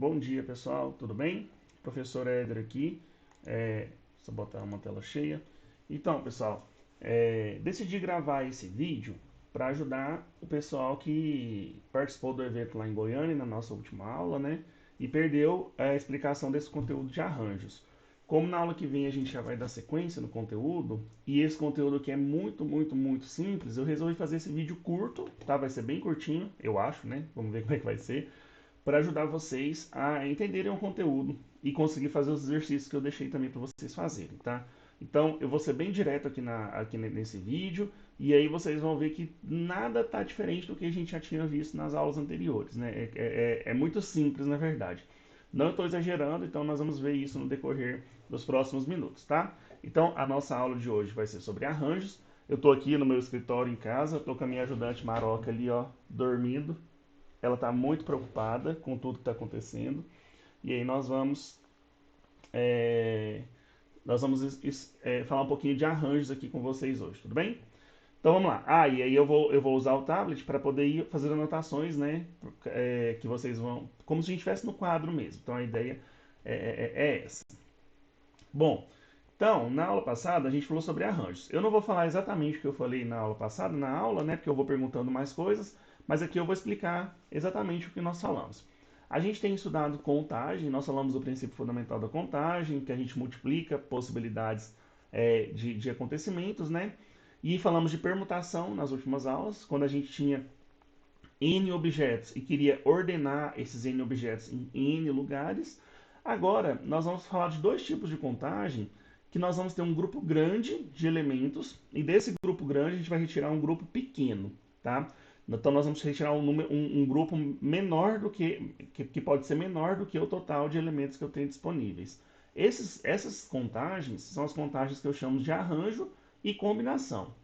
Bom dia, pessoal, tudo bem? Professor Éder aqui, só botar uma tela cheia. Então, pessoal, decidi gravar esse vídeo para ajudar o pessoal que participou do evento lá em Goiânia, na nossa última aula, né? E perdeu a explicação desse conteúdo de arranjos. Como na aula que vem a gente já vai dar sequência no conteúdo, e esse conteúdo aqui é muito simples, eu resolvi fazer esse vídeo curto, tá? Vai ser bem curtinho, eu acho, né? Vamos ver como é que vai ser para ajudar vocês a entenderem o conteúdo e conseguir fazer os exercícios que eu deixei também para vocês fazerem, tá? Então, eu vou ser bem direto aqui nesse vídeo, e aí vocês vão ver que nada está diferente do que a gente já tinha visto nas aulas anteriores, né? É muito simples, na verdade. Não estou exagerando, então nós vamos ver isso no decorrer dos próximos minutos, tá? Então, a nossa aula de hoje vai ser sobre arranjos. Eu estou aqui no meu escritório em casa, estou com a minha ajudante Maroca ali, ó, dormindo. Ela está muito preocupada com tudo que está acontecendo. E aí é, nós vamos falar um pouquinho de arranjos aqui com vocês hoje, tudo bem? Então vamos lá. Ah, e aí eu vou usar o tablet para poder ir fazer anotações, né? Que vocês vão. Como se a gente estivesse no quadro mesmo. Então a ideia é essa. Bom, então, na aula passada a gente falou sobre arranjos. Eu não vou falar exatamente o que eu falei na aula passada, na aula, né? Porque eu vou perguntando mais coisas, mas aqui eu vou explicar exatamente o que nós falamos. A gente tem estudado contagem, nós falamos do princípio fundamental da contagem, que a gente multiplica possibilidades de acontecimentos, né? E falamos de permutação nas últimas aulas, quando a gente tinha N objetos e queria ordenar esses N objetos em N lugares. Agora, nós vamos falar de dois tipos de contagem, que nós vamos ter um grupo grande de elementos, e desse grupo grande a gente vai retirar um grupo pequeno, tá? Então nós vamos retirar um grupo menor do que pode ser menor do que o total de elementos que eu tenho disponíveis. Essas contagens são as contagens que eu chamo de arranjo e combinação.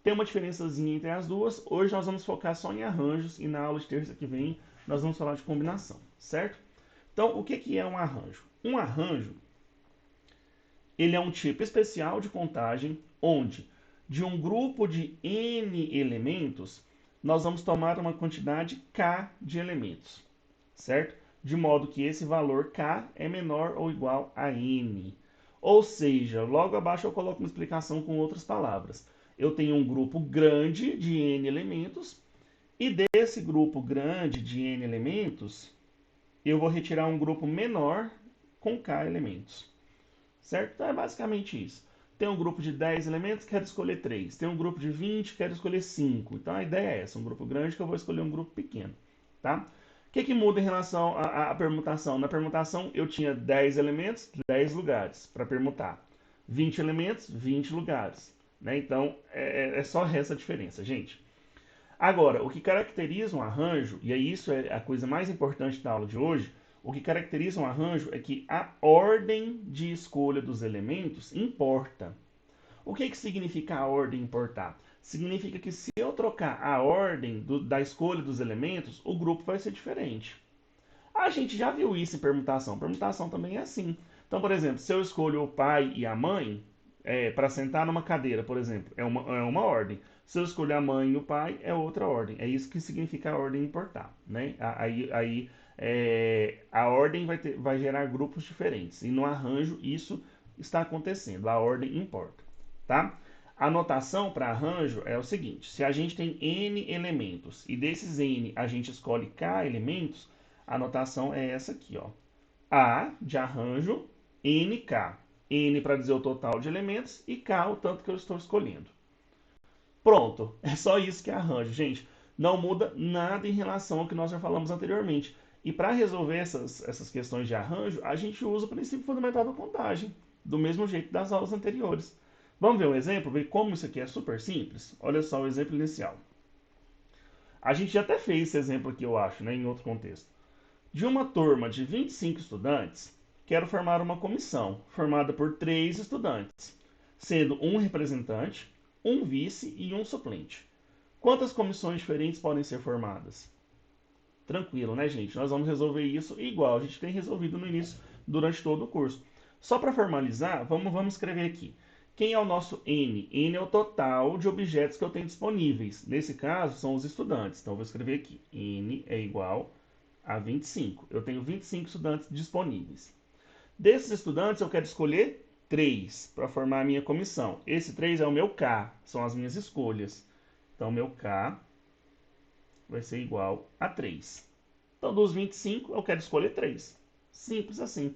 Tem uma diferençazinha entre as duas. Hoje nós vamos focar só em arranjos e na aula de terça que vem nós vamos falar de combinação, certo? Então, o que é um arranjo? Um arranjo, ele é um tipo especial de contagem onde de um grupo de n elementos nós vamos tomar uma quantidade k de elementos, certo? De modo que esse valor k é menor ou igual a n. Ou seja, logo abaixo eu coloco uma explicação com outras palavras. Eu tenho um grupo grande de n elementos e desse grupo grande de n elementos eu vou retirar um grupo menor com k elementos, certo? Então é basicamente isso. Tem um grupo de 10 elementos, quero escolher 3. Tem um grupo de 20, quero escolher 5. Então a ideia é essa, um grupo grande que eu vou escolher um grupo pequeno, tá? O que muda em relação à permutação? Na permutação eu tinha 10 elementos, 10 lugares para permutar. 20 elementos, 20 lugares. Né? Então é só essa diferença, gente. Agora, o que caracteriza um arranjo, e aí isso é a coisa mais importante da aula de hoje, o que caracteriza um arranjo é que a ordem de escolha dos elementos importa. O que significa a ordem importar? Significa que se eu trocar a ordem da escolha dos elementos, o grupo vai ser diferente. A gente já viu isso em permutação. Permutação também é assim. Então, por exemplo, se eu escolho o pai e a mãe para sentar numa cadeira, por exemplo, é uma ordem. Se eu escolher a mãe e o pai, é outra ordem. É isso que significa a ordem importar. Né? A ordem vai gerar grupos diferentes. E no arranjo isso está acontecendo. A ordem importa. Tá? A notação para arranjo é o seguinte: se a gente tem n elementos e desses n a gente escolhe k elementos, a notação é essa aqui, ó. A de arranjo, NK. N para dizer o total de elementos e K o tanto que eu estou escolhendo. Pronto, é só isso que é arranjo, gente. Não muda nada em relação ao que nós já falamos anteriormente. E para resolver essas questões de arranjo, a gente usa o princípio fundamental da contagem, do mesmo jeito das aulas anteriores. Vamos ver um exemplo, ver como isso aqui é super simples? Olha só o exemplo inicial. A gente já até fez esse exemplo aqui, eu acho, né, em outro contexto. De uma turma de 25 estudantes, quero formar uma comissão formada por 3 estudantes, sendo um representante, um vice e um suplente. Quantas comissões diferentes podem ser formadas? Tranquilo, né, gente? Nós vamos resolver isso igual a gente tem resolvido no início, durante todo o curso. Só para formalizar, vamos escrever aqui. Quem é o nosso N? N é o total de objetos que eu tenho disponíveis. Nesse caso, são os estudantes. Então, eu vou escrever aqui. N é igual a 25. Eu tenho 25 estudantes disponíveis. Desses estudantes, eu quero escolher 3 para formar a minha comissão. Esse 3 é o meu K, são as minhas escolhas. Então, meu K vai ser igual a 3. Então, dos 25, eu quero escolher 3. Simples assim.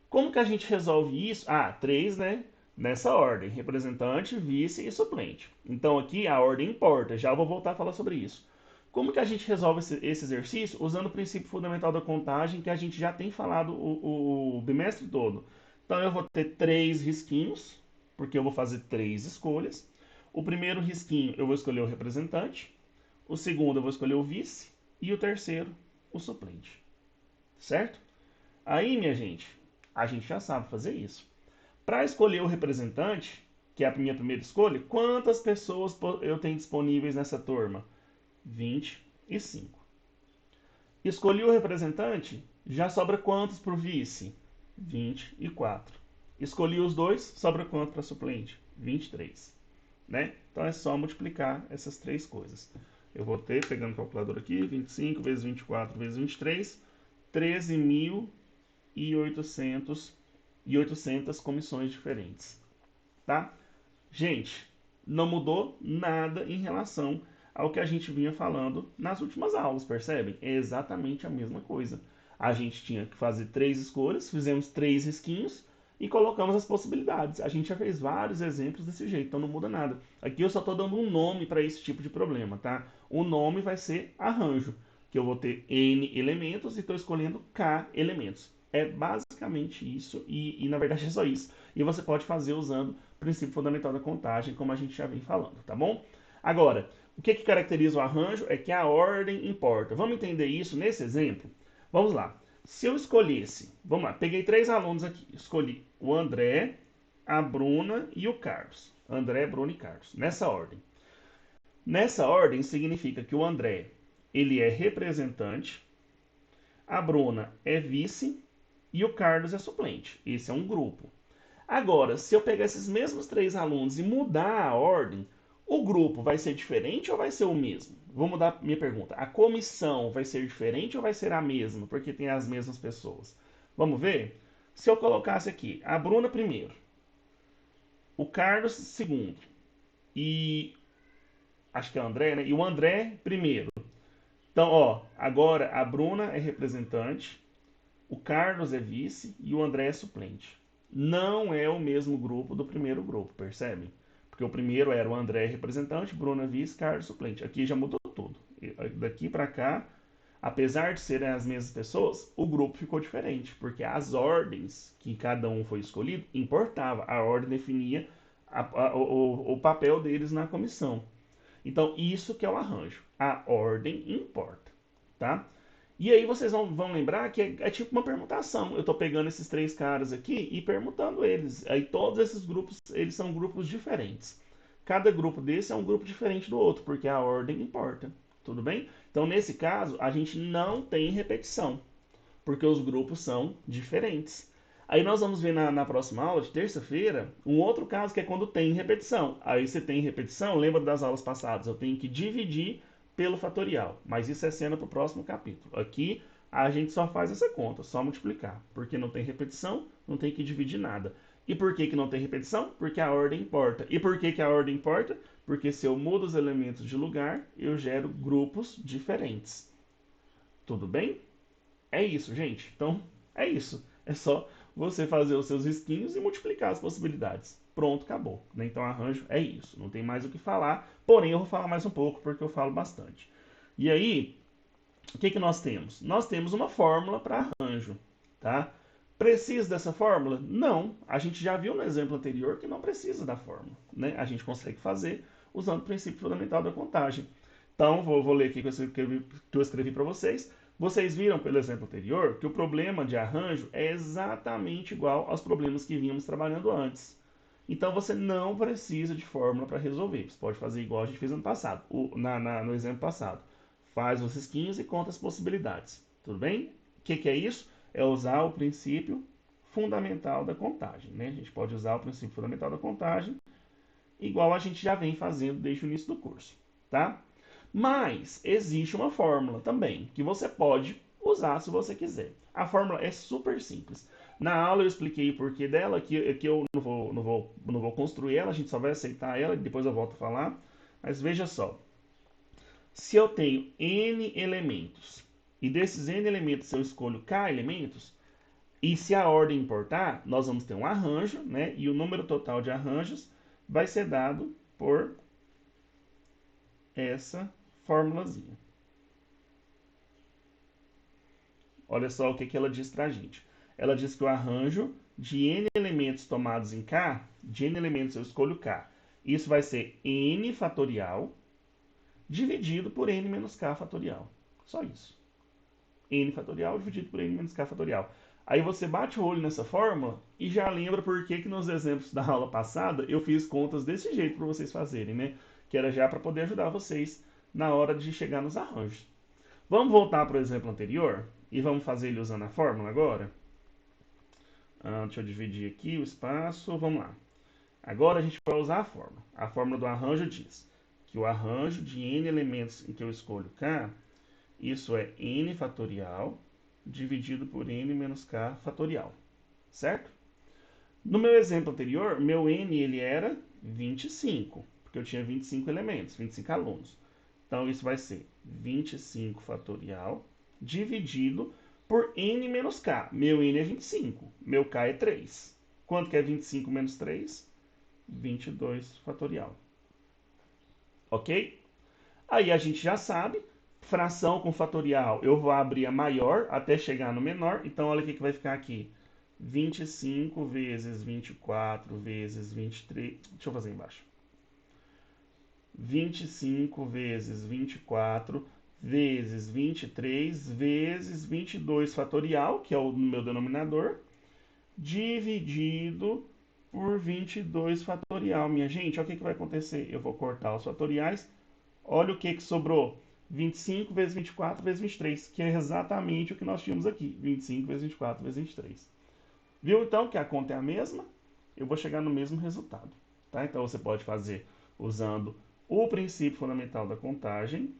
Como que a gente resolve isso? Ah, 3, né? Nessa ordem: representante, vice e suplente. Então, aqui a ordem importa. Já vou voltar a falar sobre isso. Como que a gente resolve esse exercício? Usando o princípio fundamental da contagem, que a gente já tem falado o bimestre todo. Então, eu vou ter 3 risquinhos, porque eu vou fazer 3 escolhas. O primeiro risquinho eu vou escolher o representante. O segundo eu vou escolher o vice. E o terceiro, o suplente. Certo? Aí, minha gente, a gente já sabe fazer isso. Para escolher o representante, que é a minha primeira escolha, quantas pessoas eu tenho disponíveis nessa turma? 25. Escolhi o representante, já sobra quantos para o vice? 24. Escolhi os dois, sobra quanto para suplente? 23. Né? Então é só multiplicar essas três coisas. Eu vou ter, pegando o calculador aqui, 25 vezes 24 vezes 23, 13.800 comissões diferentes. Tá? Gente, não mudou nada em relação ao que a gente vinha falando nas últimas aulas, percebem? É exatamente a mesma coisa. A gente tinha que fazer 3 escolhas, fizemos 3 risquinhos e colocamos as possibilidades. A gente já fez vários exemplos desse jeito, então não muda nada. Aqui eu só estou dando um nome para esse tipo de problema, tá? O nome vai ser arranjo, que eu vou ter N elementos e estou escolhendo K elementos. É basicamente isso e na verdade é só isso. E você pode fazer usando o princípio fundamental da contagem, como a gente já vem falando, tá bom? Agora, o que caracteriza o arranjo é que a ordem importa. Vamos entender isso nesse exemplo? Vamos lá. Se eu escolhesse, vamos lá, peguei 3 alunos aqui. Escolhi o André, a Bruna e o Carlos. André, Bruna e Carlos. Nessa ordem. Nessa ordem significa que o André, ele é representante, a Bruna é vice e o Carlos é suplente. Esse é um grupo. Agora, se eu pegar esses mesmos 3 alunos e mudar a ordem, o grupo vai ser diferente ou vai ser o mesmo? Vou mudar minha pergunta. A comissão vai ser diferente ou vai ser a mesma? Porque tem as mesmas pessoas. Vamos ver? Se eu colocasse aqui a Bruna primeiro, o Carlos segundo e acho que é o André, né? E o André primeiro. Então, ó, agora a Bruna é representante, o Carlos é vice e o André é suplente. Não é o mesmo grupo do primeiro grupo, percebe? Porque o primeiro era o André representante, Bruna vice, Carlos suplente. Aqui já mudou tudo. Daqui para cá, apesar de serem as mesmas pessoas, o grupo ficou diferente, porque as ordens que cada um foi escolhido importava. A ordem definia o papel deles na comissão. Então, isso que é o arranjo. A ordem importa, tá? E aí vocês vão lembrar que é tipo uma permutação. Eu estou pegando esses 3 caras aqui e permutando eles. Aí todos esses grupos, eles são grupos diferentes. Cada grupo desse é um grupo diferente do outro, porque a ordem importa. Tudo bem? Então, nesse caso, a gente não tem repetição, porque os grupos são diferentes. Aí nós vamos ver na próxima aula, de terça-feira, um outro caso que é quando tem repetição. Aí você tem repetição, lembra das aulas passadas, eu tenho que dividir pelo fatorial. Mas isso é cena para o próximo capítulo. Aqui a gente só faz essa conta, só multiplicar. Porque não tem repetição, não tem que dividir nada. E por que não tem repetição? Porque a ordem importa. E por que a ordem importa? Porque se eu mudo os elementos de lugar, eu gero grupos diferentes. Tudo bem? É isso, gente. Então, é isso. É só você fazer os seus risquinhos e multiplicar as possibilidades. Pronto, acabou. Né? Então, arranjo é isso. Não tem mais o que falar. Porém, eu vou falar mais um pouco porque eu falo bastante. E aí, o que nós temos? Nós temos uma fórmula para arranjo. Tá? Precisa dessa fórmula? Não. A gente já viu no exemplo anterior que não precisa da fórmula. Né? A gente consegue fazer usando o princípio fundamental da contagem. Então, vou ler aqui que eu escrevi para vocês. Vocês viram pelo exemplo anterior que o problema de arranjo é exatamente igual aos problemas que vínhamos trabalhando antes. Então você não precisa de fórmula para resolver. Você pode fazer igual a gente fez no passado, no exemplo passado. Faz os risquinhos e conta as possibilidades. Tudo bem? O que é isso? É usar o princípio fundamental da contagem. Né? A gente pode usar o princípio fundamental da contagem igual a gente já vem fazendo desde o início do curso. Tá? Mas existe uma fórmula também que você pode usar se você quiser. A fórmula é super simples. Na aula eu expliquei o porquê dela, que eu não vou construir ela, a gente só vai aceitar ela, depois eu volto a falar. Mas veja só, se eu tenho n elementos, e desses n elementos eu escolho k elementos, e se a ordem importar, nós vamos ter um arranjo, né? E o número total de arranjos vai ser dado por essa formulazinha. Olha só o que ela diz para a gente. Ela diz que o arranjo de n elementos tomados em K, de n elementos eu escolho K, isso vai ser n fatorial dividido por n menos k fatorial. Só isso. N fatorial dividido por n menos k fatorial. Aí você bate o olho nessa fórmula e já lembra por que nos exemplos da aula passada eu fiz contas desse jeito para vocês fazerem, né? Que era já para poder ajudar vocês na hora de chegar nos arranjos. Vamos voltar para o exemplo anterior e vamos fazer ele usando a fórmula agora? Deixa eu dividir aqui o espaço. Vamos lá. Agora a gente vai usar a fórmula. A fórmula do arranjo diz que o arranjo de n elementos em que eu escolho k, isso é n fatorial dividido por n menos k fatorial. Certo? No meu exemplo anterior, meu n ele era 25, porque eu tinha 25 elementos, 25 alunos. Então, isso vai ser 25 fatorial dividido por n menos k. Meu n é 25, meu k é 3. Quanto que é 25 menos 3? 22 fatorial. Ok? Aí a gente já sabe, fração com fatorial, eu vou abrir a maior até chegar no menor. Então, olha o que vai ficar aqui. 25 vezes 24 vezes 23... Deixa eu fazer embaixo. 25 vezes 24 vezes 23 vezes 22 fatorial, que é o meu denominador, dividido por 22 fatorial. Minha gente, olha o que vai acontecer. Eu vou cortar os fatoriais. Olha o que sobrou. 25 vezes 24 vezes 23, que é exatamente o que nós tínhamos aqui. 25 vezes 24 vezes 23. Viu então que a conta é a mesma? Eu vou chegar no mesmo resultado. Tá? Então você pode fazer usando o princípio fundamental da contagem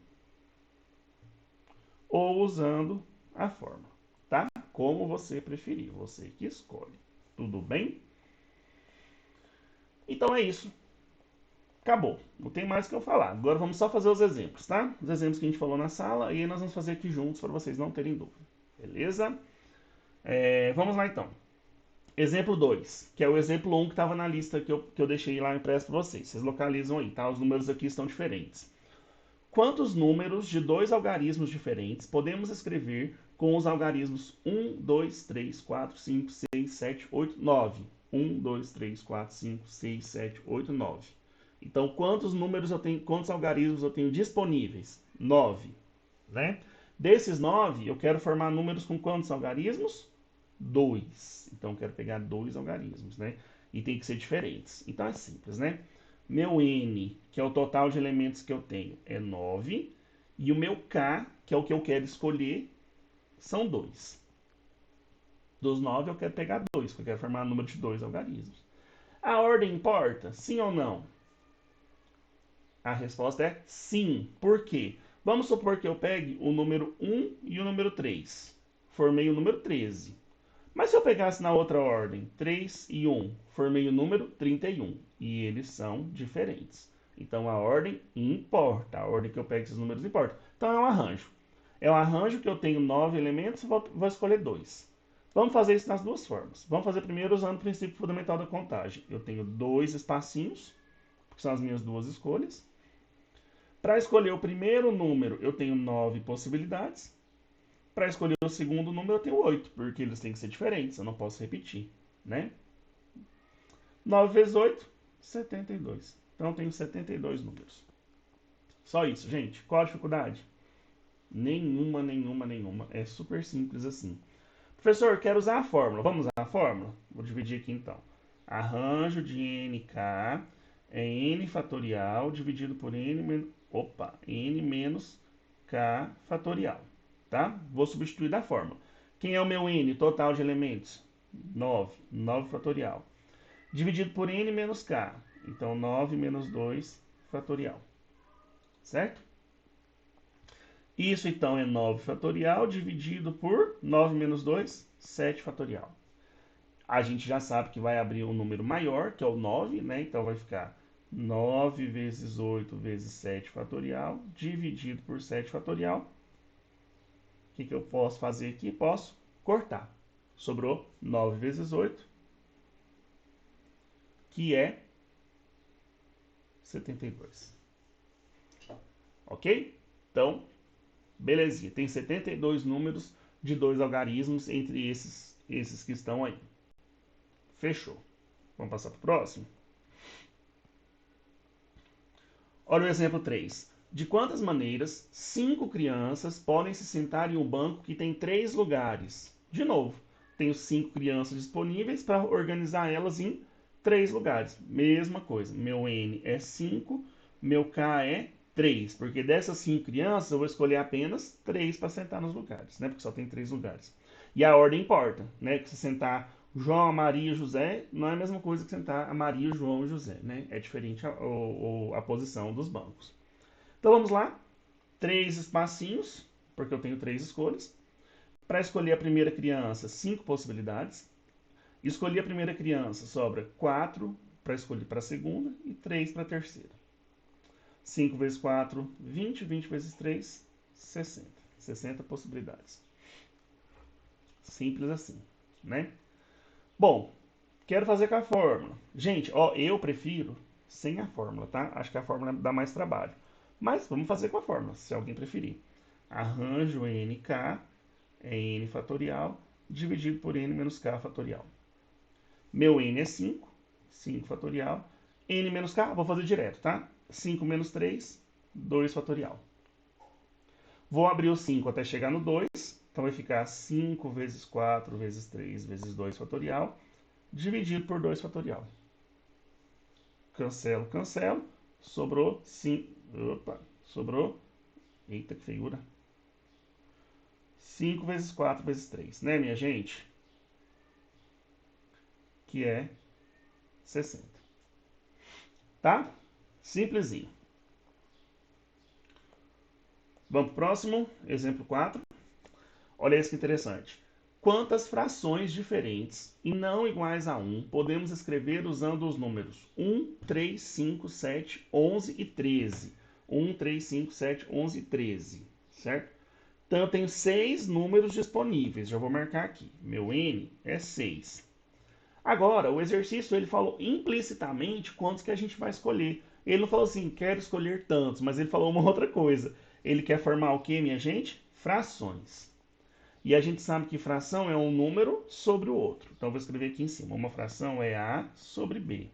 ou usando a fórmula, tá? Como você preferir, você que escolhe. Tudo bem? Então é isso. Acabou. Não tem mais o que eu falar. Agora vamos só fazer os exemplos, tá? Os exemplos que a gente falou na sala e aí nós vamos fazer aqui juntos para vocês não terem dúvida. Beleza? Vamos lá então. Exemplo 2, que é o exemplo 1 que estava na lista que eu deixei lá impresso para vocês. Vocês localizam aí, tá? Os números aqui estão diferentes. Quantos números de dois algarismos diferentes podemos escrever com os algarismos 1, 2, 3, 4, 5, 6, 7, 8, 9? 1, 2, 3, 4, 5, 6, 7, 8, 9. Então, quantos algarismos eu tenho disponíveis? 9, né? Desses 9, eu quero formar números com quantos algarismos? 2. Então, eu quero pegar 2 algarismos, né? E tem que ser diferentes. Então, é simples, né? Meu n, que é o total de elementos que eu tenho, é 9. E o meu k, que é o que eu quero escolher, são 2. Dos 9, eu quero pegar 2, porque eu quero formar um número de 2 algarismos. A ordem importa? Sim ou não? A resposta é sim. Por quê? Vamos supor que eu pegue o número 1 e o número 3. Formei o número 13. Mas se eu pegasse na outra ordem, 3 e 1, formei o número 31. E eles são diferentes. Então a ordem importa. A ordem que eu pego esses números importa. Então é um arranjo. É um arranjo que eu tenho 9 elementos e vou escolher 2. Vamos fazer isso nas duas formas. Vamos fazer primeiro usando o princípio fundamental da contagem. Eu tenho 2 espacinhos, que são as minhas duas escolhas. Para escolher o primeiro número, eu tenho 9 possibilidades. Para escolher o segundo número, eu tenho 8, porque eles têm que ser diferentes, eu não posso repetir, né? 9 vezes 8, 72. Então, eu tenho 72 números. Só isso, gente. Qual a dificuldade? Nenhuma, nenhuma, nenhuma. É super simples assim. Professor, quero usar a fórmula. Vamos usar a fórmula? Vou dividir aqui então. Arranjo de nk é n fatorial dividido por n menos k fatorial. Tá? Vou substituir da fórmula. Quem é o meu n? Total de elementos? 9. 9 fatorial. Dividido por n menos k. Então, 9 menos 2 fatorial. Certo? Isso, então, é 9 fatorial dividido por 9 menos 2, 7 fatorial. A gente já sabe que vai abrir um número maior, que é o 9, né? Então, vai ficar 9 vezes 8 vezes 7 fatorial, dividido por 7 fatorial. O que eu posso fazer aqui? Posso cortar. Sobrou 9 vezes 8, que é 72. Ok? Então, belezinha. Tem 72 números de 2 algarismos entre esses que estão aí. Fechou. Vamos passar para o próximo? Olha o exemplo 3. De quantas maneiras 5 crianças podem se sentar em um banco que tem 3 lugares? De novo, tenho 5 crianças disponíveis para organizar elas em 3 lugares. Mesma coisa. Meu N é 5, meu K é 3. Porque dessas 5 crianças eu vou escolher apenas 3 para sentar nos lugares, né? Porque só tem 3 lugares. E a ordem importa, né? Que se sentar João, Maria, José, não é a mesma coisa que sentar a Maria, João e José, né? É diferente a posição dos bancos. Então vamos lá, 3 espacinhos, porque eu tenho 3 escolhas. Para escolher a primeira criança, 5 possibilidades. Escolhi a primeira criança, sobra 4 para escolher para a segunda e 3 para a terceira. 5 vezes 4, 20, 20 vezes 3, 60. 60 possibilidades. Simples assim, né? Bom, quero fazer com a fórmula. Gente, ó, eu prefiro sem a fórmula, tá? Acho que a fórmula dá mais trabalho. Mas vamos fazer com a fórmula, se alguém preferir. Arranjo nk é n fatorial dividido por n menos k fatorial. Meu n é 5, 5 fatorial. N menos k, vou fazer direto, tá? 5 menos 3, 2 fatorial. Vou abrir o 5 até chegar no 2, então vai ficar 5 vezes 4 vezes 3 vezes 2 fatorial dividido por 2 fatorial. Cancelo, cancelo. Sobrou 5. Opa, sobrou. Eita, que feiura. 5 vezes 4 vezes 3, né, minha gente? Que é 60. Tá? Simplesinho. Vamos pro próximo, exemplo 4. Olha esse que interessante. Quantas frações diferentes e não iguais a 1 podemos escrever usando os números 1, 3, 5, 7, 11 e 13? 1, 3, 5, 7, 11 e 13, certo? Então eu tenho 6 números disponíveis, já vou marcar aqui. Meu N é 6. Agora, o exercício ele falou implicitamente quantos que a gente vai escolher. Ele não falou assim, quero escolher tantos, mas ele falou uma outra coisa. Ele quer formar o que, minha gente? Frações. E a gente sabe que fração é um número sobre o outro. Então, eu vou escrever aqui em cima. Uma fração é A sobre B.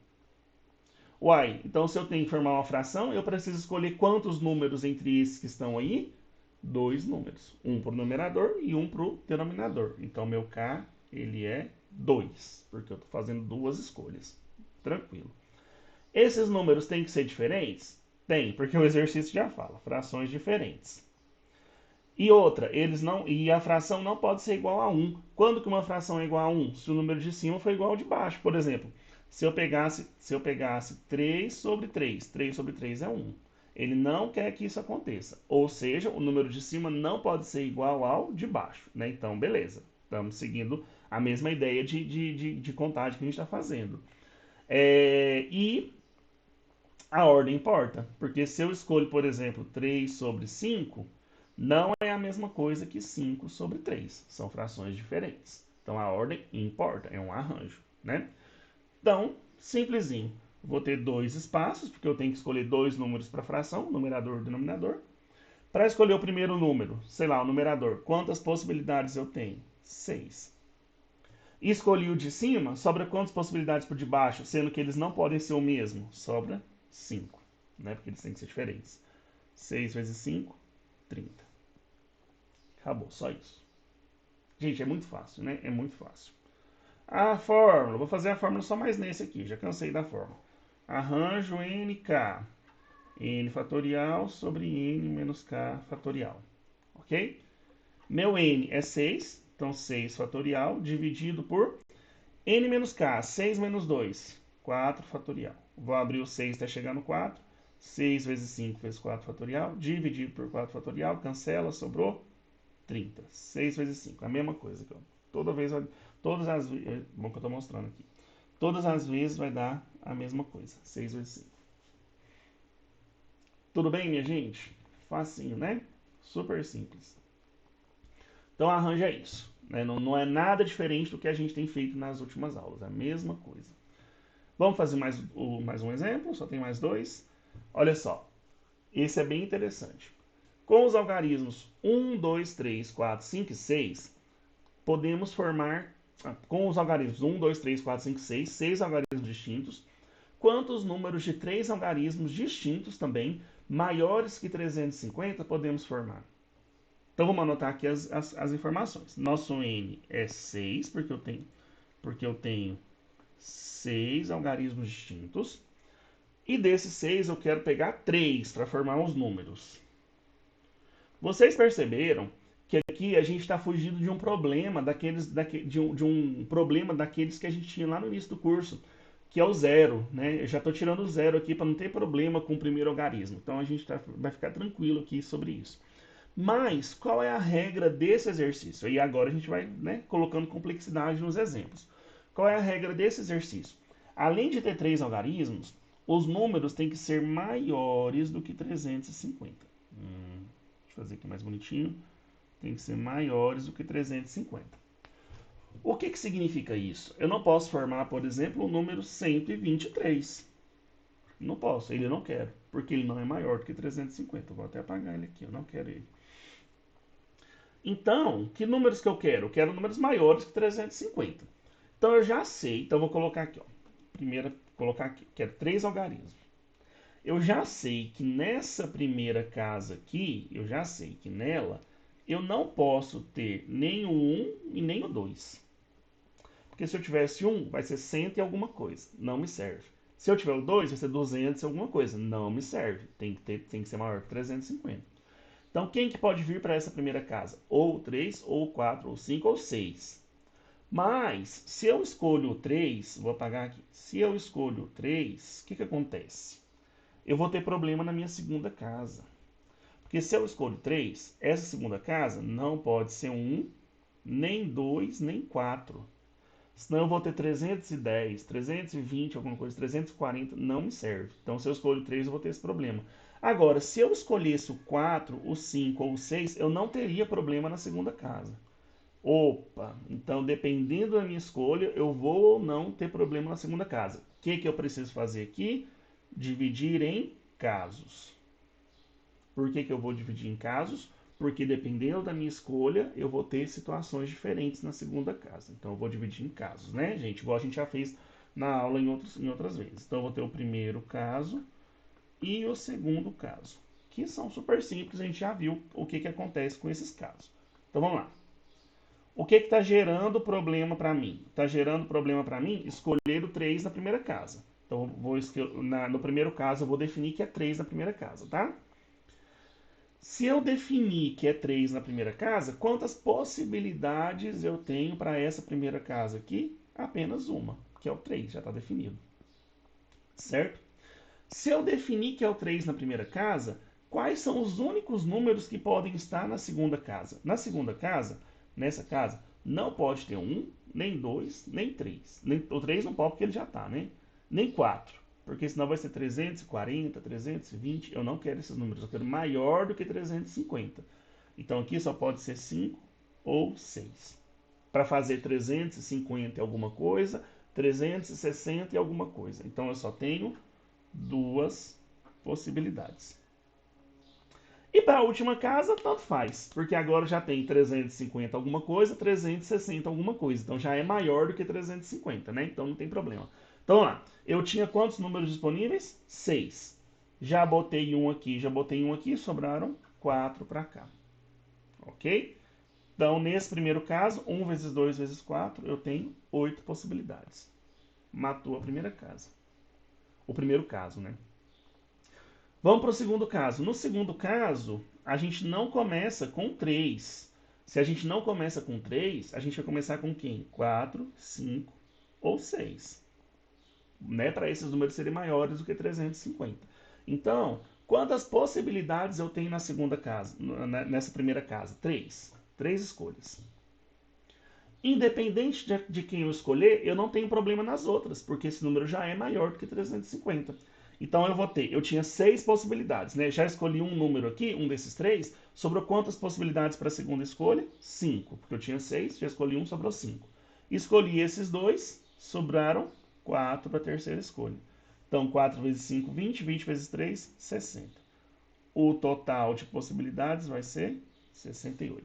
Uai, então se eu tenho que formar uma fração, eu preciso escolher quantos números entre esses que estão aí? 2 números. Um para o numerador e um para o denominador. Então, meu K, ele é 2, porque eu estou fazendo duas escolhas. Tranquilo. Esses números têm que ser diferentes? Tem, porque o exercício já fala. Frações diferentes. E outra, e a fração não pode ser igual a 1. Quando que uma fração é igual a 1? Se o número de cima for igual ao de baixo. Por exemplo, se eu pegasse 3 sobre 3, 3 sobre 3 é 1. Ele não quer que isso aconteça. Ou seja, o número de cima não pode ser igual ao de baixo, né? Então, beleza. Estamos seguindo a mesma ideia de contagem que a gente está fazendo. E a ordem importa, porque se eu escolho, por exemplo, 3 sobre 5, não é a mesma coisa que 5 sobre 3. São frações diferentes. Então a ordem importa, é um arranjo, né? Então, simplesinho. Vou ter dois espaços, porque eu tenho que escolher dois números para fração, numerador e denominador. Para escolher o primeiro número, sei lá, o numerador, quantas possibilidades eu tenho? 6. E escolhi o de cima, sobra quantas possibilidades por de baixo, sendo que eles não podem ser o mesmo? Sobra 5, né? Porque eles têm que ser diferentes. 6 vezes 5, 30. Acabou, só isso. Gente, é muito fácil, né? É muito fácil. A fórmula, vou fazer a fórmula só mais nesse aqui, já cansei da fórmula. Arranjo nk, n fatorial sobre n menos k fatorial, ok? Meu n é 6, então 6 fatorial dividido por n menos k, 6 menos 2, 4 fatorial. Vou abrir o 6 até chegar no 4, 6 vezes 5 vezes 4 fatorial, dividido por 4 fatorial, cancela, sobrou 30. 6 vezes 5, a mesma coisa. Toda vez, todas as vezes, bom que eu estou mostrando aqui. Todas as vezes vai dar a mesma coisa, 6 vezes 5. Tudo bem, minha gente? Facinho, né? Super simples. Então arranja isso. Né? Não é nada diferente do que a gente tem feito nas últimas aulas, é a mesma coisa. Vamos fazer mais um exemplo, só tem mais dois. Olha só, esse é bem interessante. Com os algarismos 1, 2, 3, 4, 5 e 6, podemos formar, com os algarismos 1, 2, 3, 4, 5 e 6, 6 algarismos distintos, quantos números de 3 algarismos distintos também, maiores que 350, podemos formar? Então vamos anotar aqui as informações. Nosso N é 6, porque eu tenho 6 algarismos distintos. E desses 6 eu quero pegar 3 para formar os números. Vocês perceberam que aqui a gente está fugindo de um problema de um problema daqueles que a gente tinha lá no início do curso, que é o zero, né? Eu já estou tirando o zero aqui para não ter problema com o primeiro algarismo. Então a gente vai ficar tranquilo aqui sobre isso. Mas qual é a regra desse exercício? E agora a gente vai, né, colocando complexidade nos exemplos. Qual é a regra desse exercício? Além de ter 3 algarismos, os números têm que ser maiores do que 350. Deixa eu fazer aqui mais bonitinho. Tem que ser maiores do que 350. O que significa isso? Eu não posso formar, por exemplo, o número 123. Não posso, ele não quer, porque ele não é maior do que 350. Eu vou até apagar ele aqui, eu não quero ele. Então, que números que eu quero? Eu quero números maiores que 350. Então eu já sei, então eu vou colocar aqui, ó. Primeiro, colocar aqui, quero 3 algarismos. Eu já sei que nessa primeira casa aqui, eu já sei que nela, eu não posso ter nem o 1 e nem o 2. Porque se eu tivesse 1, vai ser 100 e alguma coisa, não me serve. Se eu tiver o 2, vai ser 200 e alguma coisa, não me serve. Tem que ser maior que 350. Então, quem que pode vir para essa primeira casa? Ou 3, ou 4, ou 5, ou 6. Mas, se eu escolho o 3, vou apagar aqui. Se eu escolho o 3, o que acontece? Eu vou ter problema na minha segunda casa. Porque se eu escolho 3, essa segunda casa não pode ser 1, nem 2, nem 4. Senão eu vou ter 310, 320, alguma coisa, 340, não me serve. Então, se eu escolho 3, eu vou ter esse problema. Agora, se eu escolhesse o 4, o 5 ou o 6, eu não teria problema na segunda casa. Opa, então dependendo da minha escolha, eu vou ou não ter problema na segunda casa. O que eu preciso fazer aqui? Dividir em casos. Por que eu vou dividir em casos? Porque dependendo da minha escolha, eu vou ter situações diferentes na segunda casa. Então eu vou dividir em casos, né, gente? Igual a gente já fez na aula em outras vezes. Então eu vou ter o primeiro caso e o segundo caso, que são super simples, a gente já viu o que acontece com esses casos. Então vamos lá. O que está gerando problema para mim? Está gerando problema para mim escolher o 3 na primeira casa. Então no primeiro caso eu vou definir que é 3 na primeira casa, tá? Se eu definir que é 3 na primeira casa, quantas possibilidades eu tenho para essa primeira casa aqui? Apenas uma, que é o 3, já está definido. Certo? Se eu definir que é o 3 na primeira casa, quais são os únicos números que podem estar na segunda casa? Na segunda casa, nessa casa, não pode ter 1, nem 2, nem 3. O 3 não pode porque ele já está, né? Nem 4. Porque senão vai ser 340, 320. Eu não quero esses números, eu quero maior do que 350. Então aqui só pode ser 5 ou 6. Para fazer 350 e alguma coisa, 360 e alguma coisa. Então eu só tenho duas possibilidades. E para a última casa, tanto faz, porque agora já tem 350 alguma coisa, 360 alguma coisa. Então já é maior do que 350, né? Então não tem problema. Então lá, eu tinha quantos números disponíveis? 6. Já botei um aqui, sobraram 4 para cá. Ok? Então, nesse primeiro caso, 1 vezes 2 vezes 4, eu tenho 8 possibilidades. Matou a primeira casa. O primeiro caso, né? Vamos para o segundo caso. No segundo caso, a gente não começa com 3. Se a gente não começa com 3, a gente vai começar com quem? 4, 5 ou 6. Né? Para esses números serem maiores do que 350. Então, quantas possibilidades eu tenho na segunda casa, nessa primeira casa? 3. 3 escolhas. Independente de quem eu escolher, eu não tenho problema nas outras, porque esse número já é maior do que 350. Então eu tinha 6 possibilidades, né? Já escolhi um número aqui, um desses 3. Sobrou quantas possibilidades para a segunda escolha? 5, porque eu tinha 6, já escolhi um, sobrou 5. Escolhi esses 2, sobraram 4 para a terceira escolha. Então 4 vezes 5, 20, 20 vezes 3, 60. O total de possibilidades vai ser 68.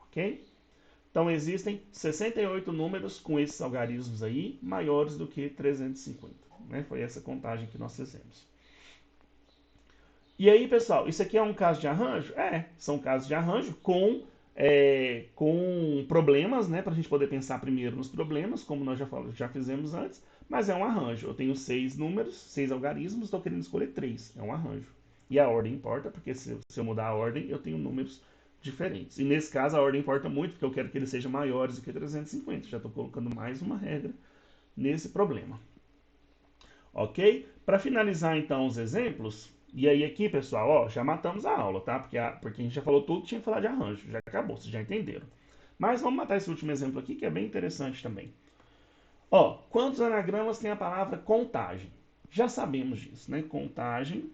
Ok? Então existem 68 números com esses algarismos aí, maiores do que 350. Né? Foi essa contagem que nós fizemos. E aí, pessoal, isso aqui é um caso de arranjo? São casos de arranjo com problemas, né? Para a gente poder pensar primeiro nos problemas, como nós já fizemos antes, mas é um arranjo. Eu tenho 6 números, 6 algarismos, estou querendo escolher 3. É um arranjo. E a ordem importa, porque se eu mudar a ordem, eu tenho números diferentes. E nesse caso, a ordem importa muito, porque eu quero que eles sejam maiores do que 350. Já estou colocando mais uma regra nesse problema. Ok? Para finalizar, então, os exemplos, e aí aqui, pessoal, ó, já matamos a aula, tá? Porque a gente já falou tudo que tinha que falar de arranjo. Já acabou, vocês já entenderam. Mas vamos matar esse último exemplo aqui, que é bem interessante também. Ó, quantos anagramas tem a palavra contagem? Já sabemos disso, né? Contagem.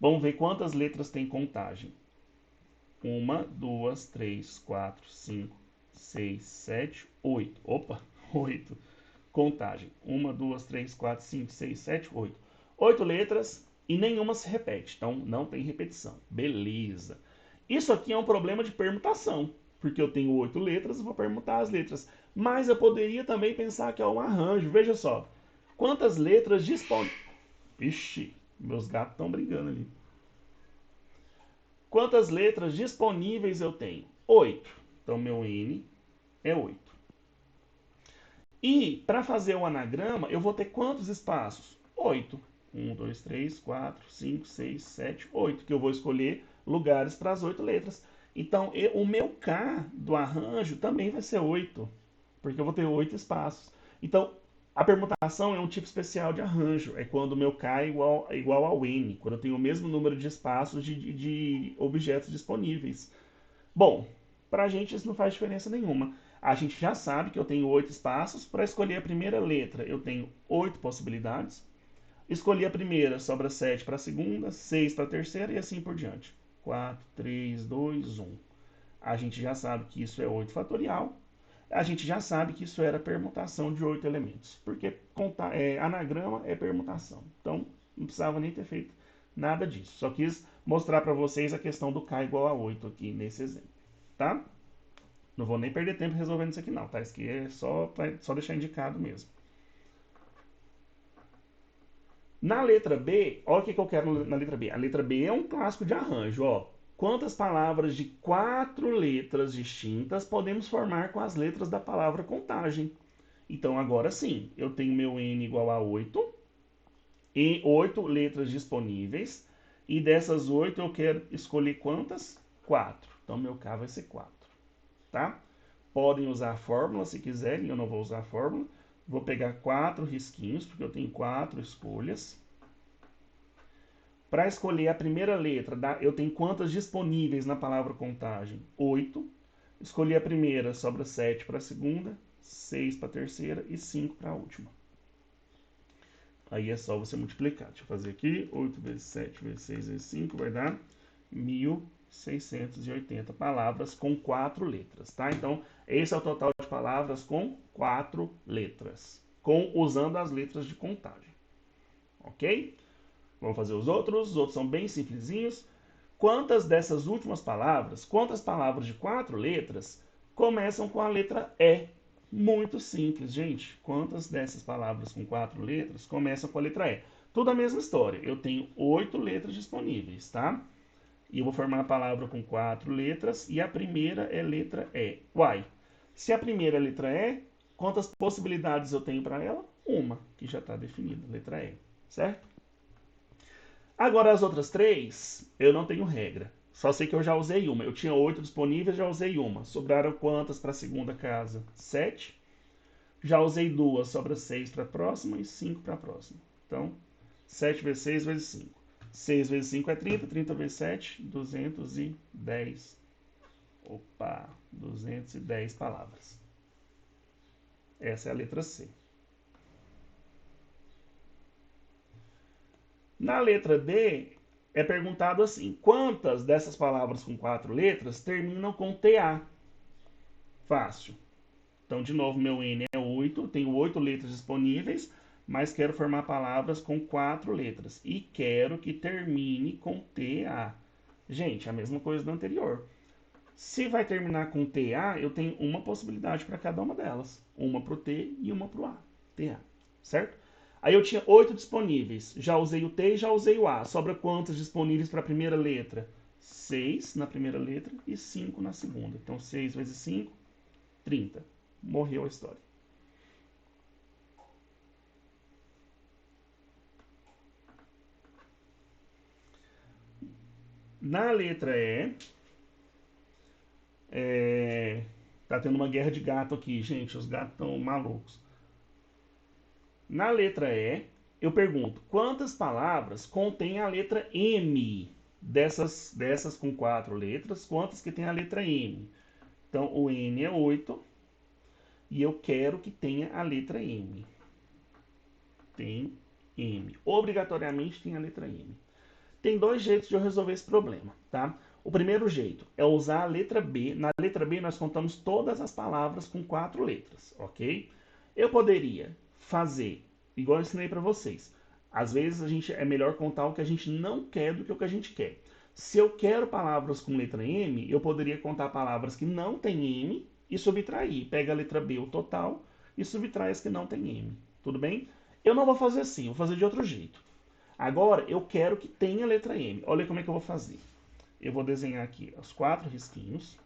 Vamos ver quantas letras tem contagem. 1, 2, 3, 4, 5, 6, 7, 8. Opa, 8. Contagem. 1, 2, 3, 4, 5, 6, 7, 8. 8 letras e nenhuma se repete. Então, não tem repetição. Beleza. Isso aqui é um problema de permutação. Porque eu tenho 8 letras e vou permutar as letras. Mas eu poderia também pensar que é um arranjo. Veja só. Quantas letras disponíveis... Ixi, meus gatos estão brigando ali. Quantas letras disponíveis eu tenho? 8. Então, meu N é 8. E para fazer o anagrama, eu vou ter quantos espaços? 8. 1, 2, 3, 4, 5, 6, 7, 8. Que eu vou escolher lugares para as 8 letras. Então, o meu K do arranjo também vai ser 8. Porque eu vou ter 8 espaços. Então, a permutação é um tipo especial de arranjo. É quando o meu K é igual ao N. Quando eu tenho o mesmo número de espaços de objetos disponíveis. Bom, para a gente isso não faz diferença nenhuma. A gente já sabe que eu tenho 8 espaços. Para escolher a primeira letra, eu tenho 8 possibilidades. Escolhi a primeira, sobra 7 para a segunda, 6 para a terceira e assim por diante. 4, 3, 2, 1. A gente já sabe que isso é 8 fatorial. A gente já sabe que isso era permutação de 8 elementos. Porque anagrama é permutação. Então, não precisava nem ter feito nada disso. Só quis mostrar para vocês a questão do K igual a 8 aqui nesse exemplo. Tá? Não vou nem perder tempo resolvendo isso aqui não, tá? Isso aqui é só deixar indicado mesmo. Na letra B, olha o que eu quero na letra B. A letra B é um clássico de arranjo, ó. Quantas palavras de 4 letras distintas podemos formar com as letras da palavra contagem? Então, agora sim, eu tenho meu N igual a 8, e 8 letras disponíveis, e dessas 8 eu quero escolher quantas? 4. Então, meu K vai ser 4. Tá? Podem usar a fórmula se quiserem, eu não vou usar a fórmula. Vou pegar 4 risquinhos, porque eu tenho 4 escolhas. Para escolher a primeira letra, eu tenho quantas disponíveis na palavra contagem? 8. Escolhi a primeira, sobra 7 para a segunda, 6 para a terceira e 5 para a última. Aí é só você multiplicar. Deixa eu fazer aqui. 8 vezes 7 vezes 6 vezes 5 vai dar 1.680 palavras com 4 letras, tá? Então, esse é o total de palavras com 4 letras, usando as letras de contagem, ok? Vamos fazer os outros são bem simplesinhos. Quantas dessas últimas palavras, quantas palavras de 4 letras começam com a letra E? Muito simples, gente. Quantas dessas palavras com 4 letras começam com a letra E? Tudo a mesma história. Eu tenho 8 letras disponíveis, tá? E eu vou formar a palavra com 4 letras e a primeira é letra E. Uai, se a primeira é letra E, quantas possibilidades eu tenho para ela? Uma, que já está definida, letra E, certo? Agora as outras 3, eu não tenho regra. Só sei que eu já usei uma. Eu tinha 8 disponíveis, já usei uma. Sobraram quantas para a segunda casa? 7. Já usei 2, sobra 6 para a próxima e 5 para a próxima. Então, 7 vezes 6 vezes 5. 6 vezes 5 é 30, 30 vezes 7, 210. Opa, 210 palavras. Essa é a letra C. Na letra D, é perguntado assim: quantas dessas palavras com 4 letras terminam com TA? Fácil. Então, de novo, meu N é 8, tenho 8 letras disponíveis, mas quero formar palavras com 4 letras. E quero que termine com TA. Gente, a mesma coisa do anterior. Se vai terminar com TA, eu tenho uma possibilidade para cada uma delas. Uma para o T e uma para o A. TA, certo? Aí eu tinha 8 disponíveis. Já usei o T e já usei o A. Sobra quantos disponíveis para a primeira letra? 6 na primeira letra e 5 na segunda. Então, 6 vezes 5, 30. Morreu a história. Na letra E, tá tendo uma guerra de gato aqui, gente. Os gatos estão malucos. Na letra E, eu pergunto, quantas palavras contém a letra M? Dessas com 4 letras, quantas que tem a letra M? Então, o N é 8 e eu quero que tenha a letra M. Tem M. Obrigatoriamente tem a letra M. Tem dois jeitos de eu resolver esse problema, tá? O primeiro jeito é usar a letra B. Na letra B nós contamos todas as palavras com 4 letras, ok? Eu poderia fazer, igual eu ensinei para vocês. Às vezes a gente é melhor contar o que a gente não quer do que o que a gente quer. Se eu quero palavras com letra M, eu poderia contar palavras que não têm M e subtrair. Pega a letra B, o total, e subtrai as que não têm M. Tudo bem? Eu não vou fazer assim, vou fazer de outro jeito. Agora, eu quero que tenha a letra M. Olha como é que eu vou fazer. Eu vou desenhar aqui os 4 risquinhos.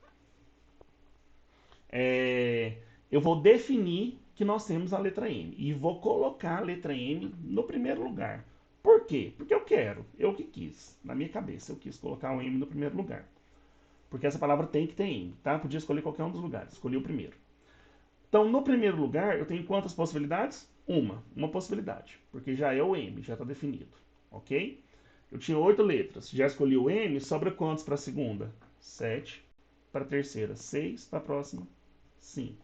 Eu vou definir que nós temos a letra M. E vou colocar a letra M no primeiro lugar. Por quê? Porque eu quero. Eu que quis. Na minha cabeça, eu quis colocar o M no primeiro lugar. Porque essa palavra tem que ter M, tá? Podia escolher qualquer um dos lugares. Escolhi o primeiro. Então, no primeiro lugar, eu tenho quantas possibilidades? Uma possibilidade. Porque já é o M, já está definido. Ok? Eu tinha 8 letras. Já escolhi o M, sobra quantos para a segunda? 7. Para a terceira, 6. Para a próxima, 5.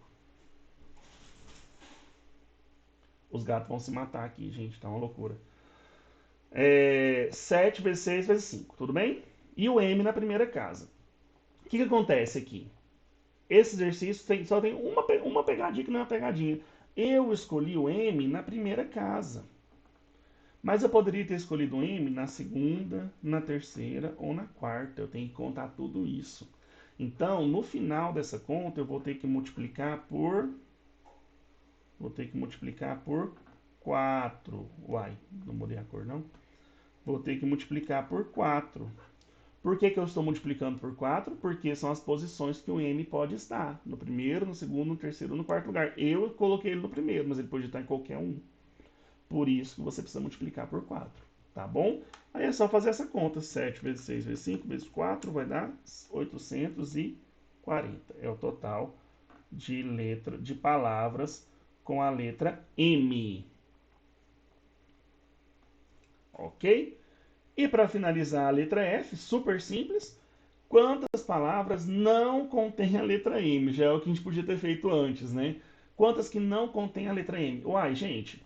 Os gatos vão se matar aqui, gente. Tá uma loucura. 7 vezes 6 vezes 5. Tudo bem? E o M na primeira casa. O que acontece aqui? Esse exercício só tem uma pegadinha que não é uma pegadinha. Eu escolhi o M na primeira casa. Mas eu poderia ter escolhido o M na segunda, na terceira ou na quarta. Eu tenho que contar tudo isso. Então, no final dessa conta, eu vou ter que multiplicar por... Vou ter que multiplicar por 4. Uai, não mudei a cor, não. Vou ter que multiplicar por 4. Por que eu estou multiplicando por 4? Porque são as posições que o M pode estar. No primeiro, no segundo, no terceiro, no quarto lugar. Eu coloquei ele no primeiro, mas ele pode estar em qualquer um. Por isso que você precisa multiplicar por 4. Tá bom? Aí é só fazer essa conta. 7 vezes 6 vezes 5 vezes 4 vai dar 840. É o total de palavras com a letra M. Ok? E para finalizar a letra F, super simples. Quantas palavras não contêm a letra M? Já é o que a gente podia ter feito antes, né? Quantas que não contêm a letra M? Uai, gente,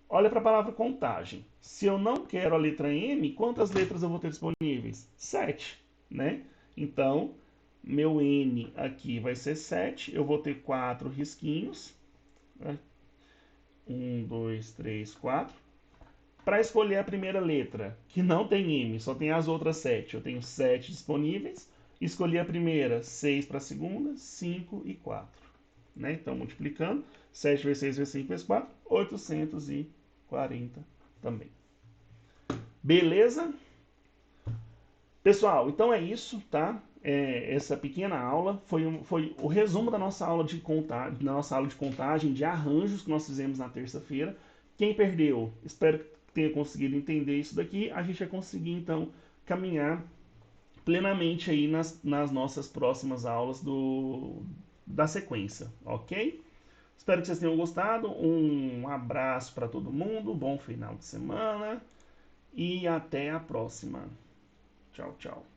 olha para a palavra contagem. Se eu não quero a letra M, quantas letras eu vou ter disponíveis? 7, né? Então, meu N aqui vai ser 7. Eu vou ter 4 risquinhos. 1, 2, 3, 4. Para escolher a primeira letra, que não tem M, só tem as outras 7. Eu tenho 7 disponíveis. Escolhi a primeira, 6 para a segunda, 5 e 4. Né? Então, multiplicando, 7 vezes 6 vezes 5 vezes 4, 840 também. Beleza? Pessoal, então é isso, tá? Essa pequena aula foi o resumo da nossa aula de contagem, de arranjos que nós fizemos na terça-feira. Quem perdeu, espero que tenha conseguido entender isso daqui. A gente vai conseguir, então, caminhar plenamente aí nas nossas próximas aulas da sequência, ok? Espero que vocês tenham gostado. Um abraço para todo mundo, bom final de semana e até a próxima. Tchau, tchau.